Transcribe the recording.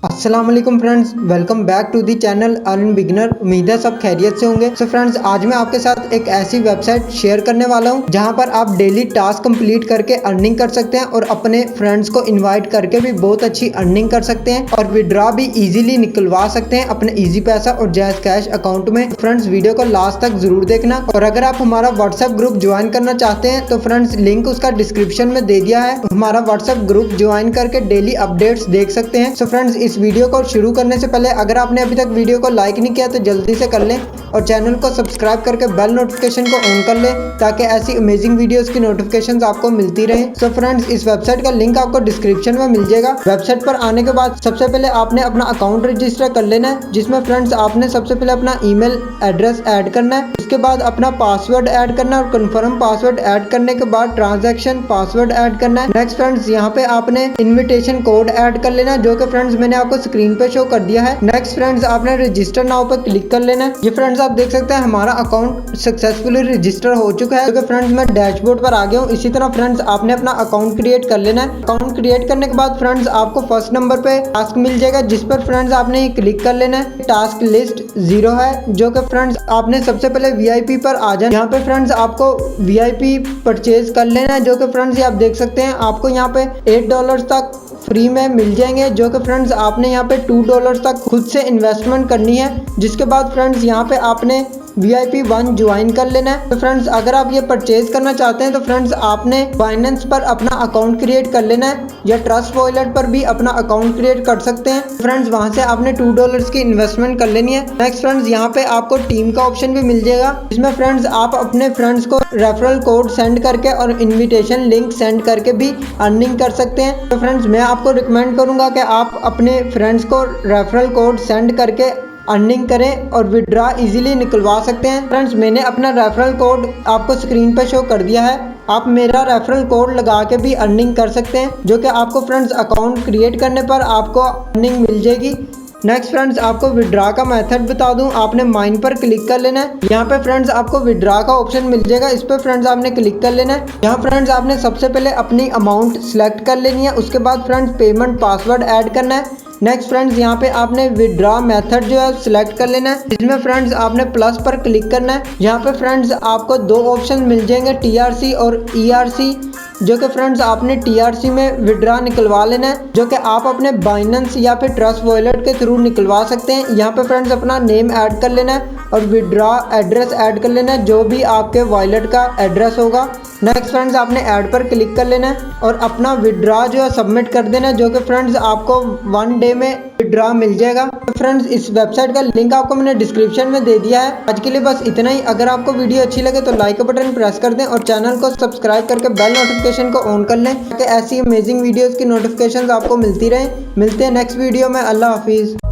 अस्सलाम वालेकुम friends, welcome back to the channel earn beginner. उम्मीद है सब खैरियत से होंगे। सो फ्रेंड्स, आज मैं आपके साथ एक ऐसी वेबसाइट शेयर करने वाला हूं जहां पर आप डेली टास्क कंप्लीट करके अर्निंग कर सकते हैं और अपने फ्रेंड्स को इनवाइट करके भी बहुत अच्छी अर्निंग कर सकते हैं और विड्रॉ भी इजीली निकलवा सकते हैं अपने इजी पैसा और जैज़ कैश अकाउंट में। फ्रेंड्स, वीडियो को लास्ट तक जरूर देखना और अगर आप हमारा व्हाट्सएप ग्रुप ज्वाइन करना चाहते हैं तो फ्रेंड्स लिंक उसका डिस्क्रिप्शन में दे दिया है। हमारा व्हाट्सएप ग्रुप ज्वाइन करके डेली अपडेट्स देख सकते हैं। सो फ्रेंड्स, इस वीडियो को शुरू करने से पहले अगर आपने अभी तक वीडियो को लाइक नहीं किया तो जल्दी से कर लें और चैनल को सब्सक्राइब करके बेल नोटिफिकेशन को ऑन कर लें ताकि ऐसी अमेजिंग वीडियोस की नोटिफिकेशंस आपको मिलती रहे। सो फ्रेंड्स, इस वेबसाइट का लिंक आपको डिस्क्रिप्शन में मिल जाएगा। वेबसाइट पर आने के बाद सबसे पहले आपने अपना अकाउंट रजिस्टर कर लेना है, जिसमें फ्रेंड्स आपने सबसे पहले अपना ईमेल एड्रेस ऐड करना है, उसके बाद अपना पासवर्ड ऐड करना है और कंफर्म पासवर्ड ऐड करने के बाद ट्रांजैक्शन पासवर्ड ऐड करना है। नेक्स्ट फ्रेंड्स, यहाँ पे आपने इन्विटेशन कोड ऐड कर लेना है जो कि फ्रेंड्स मैंने आपको स्क्रीन पे शो कर दिया है। नेक्स्ट फ्रेंड्स, आपने रजिस्टर नाउ पे क्लिक कर लेना है। ये फ्रेंड्स आप देख सकते हैं हमारा अकाउंट सक्सेसफुली रजिस्टर हो चुका है। तो फ्रेंड्स मैं डैशबोर्ड पर आ गया हूँ। इसी तरह फ्रेंड्स आपने अपना अकाउंट क्रिएट कर लेना है। अकाउंट क्रिएट करने के बाद फ्रेंड्स आपको फर्स्ट नंबर पे टास्क मिल जाएगा, जिस पर फ्रेंड्स आपने क्लिक कर लेना है। टास्क लिस्ट 0 है, जो कि फ्रेंड्स आपने सबसे पहले वीआईपी पर आ जाए। यहाँ पे फ्रेंड्स आपको वीआईपी परचेज कर लेना है, जो कि फ्रेंड्स ये आप देख सकते हैं आपको यहाँ पे $8 तक फ्री में मिल जाएंगे, जो कि फ्रेंड्स आपने यहाँ पे $2 तक खुद से इन्वेस्टमेंट करनी है। जिसके बाद फ्रेंड्स यहाँ पे आपने VIP 1 ज्वाइन कर लेना है। तो फ्रेंड्स अगर आप ये परचेज करना चाहते हैं तो फ्रेंड्स आपने बाइनेंस पर अपना अकाउंट क्रिएट कर लेना है या ट्रस्ट वॉलेट पर भी अपना अकाउंट क्रिएट कर सकते हैं। फ्रेंड्स वहां से आपने $2 की इन्वेस्टमेंट कर लेनी है। नेक्स्ट फ्रेंड्स यहाँ पे आपको टीम का ऑप्शन भी मिल जाएगा, जिसमें फ्रेंड्स आप अपने फ्रेंड्स को रेफरल कोड सेंड करके और इन्विटेशन लिंक सेंड करके भी अर्निंग कर सकते हैं। तो फ्रेंड्स मैं आपको रिकमेंड करूंगा कि आप अपने फ्रेंड्स को रेफरल कोड सेंड करके अर्निंग करें और विड्रॉ इजीली निकलवा सकते हैं। फ्रेंड्स मैंने अपना रेफरल कोड आपको स्क्रीन पर शो कर दिया है। आप मेरा रेफरल कोड लगा के भी अर्निंग कर सकते हैं, जो कि आपको फ्रेंड्स अकाउंट क्रिएट करने पर आपको अर्निंग मिल जाएगी। नेक्स्ट फ्रेंड्स आपको विड्रॉ का मेथड बता दूं, आपने माइन पर क्लिक कर लेना है। यहाँ पे फ्रेंड्स आपको विड्रॉ का ऑप्शन मिल जाएगा, इस पर फ्रेंड्स आपने क्लिक कर लेना है। यहाँ फ्रेंड्स आपने सबसे पहले अपनी अमाउंट सेलेक्ट कर लेनी है, उसके बाद फ्रेंड्स पेमेंट पासवर्ड ऐड करना है। नेक्स्ट फ्रेंड्स यहाँ पे आपने विड्रॉ मेथड जो है सिलेक्ट कर लेना है, इसमें फ्रेंड्स आपने प्लस पर क्लिक करना है। यहाँ पे फ्रेंड्स आपको 2 ऑप्शन मिल जाएंगे, TRC और ERC, जो कि फ्रेंड्स आपने TRC में विड्रॉ निकलवा लेना है, जो कि आप अपने बाइनेंस या फिर ट्रस्ट वॉलेट के थ्रू निकलवा सकते हैं। यहाँ पे फ्रेंड्स अपना नेम ऐड कर लेना है और विड्रॉ एड्रेस ऐड कर लेना है, जो भी आपके वॉलेट का एड्रेस होगा। नेक्स्ट फ्रेंड्स आपने ऐड पर क्लिक कर लेना है और अपना विड्रॉ जो है सबमिट कर देना है, जो कि फ्रेंड्स आपको 1 डे में विड्रॉ मिल जाएगा। तो फ्रेंड्स इस वेबसाइट का लिंक आपको मैंने डिस्क्रिप्शन में दे दिया है। आज के लिए बस इतना ही। अगर आपको वीडियो अच्छी लगे तो लाइक का बटन प्रेस कर दें और चैनल को सब्सक्राइब करके बेल नोटिफिकेशन को ऑन कर लें ताकि ऐसी अमेजिंग वीडियोस की नोटिफिकेशंस आपको मिलती रहें। मिलते हैं नेक्स्ट वीडियो में। अल्लाह हाफिज़।